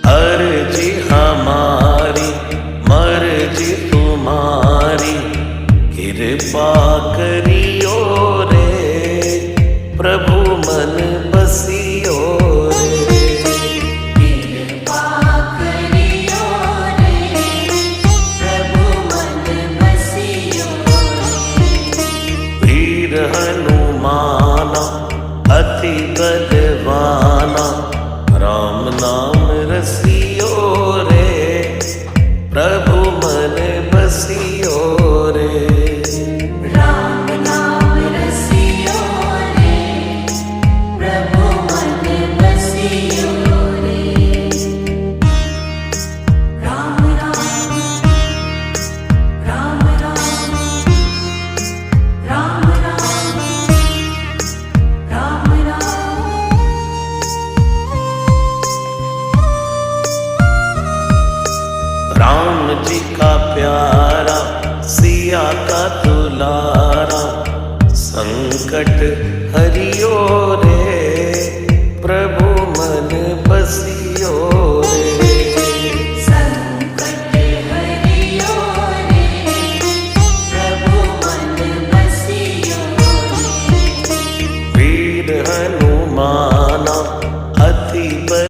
अर्जी हमारी मर्जी तुम्हारी, कृपा करियो रे प्रभु मन बसियो रे। कृपा करियो रे प्रभु मन बसियो रे। वीर हनुमाना अति बलवाना, राम नाम रसियो रे प्रभु मन बसियो रे। राम नाम रसियो रे प्रभु मन बसियो रे। राम राम राम राम राम राम राम राम। राम जी का प्यारा सिया का दुलारा, संकट हरियो रे प्रभु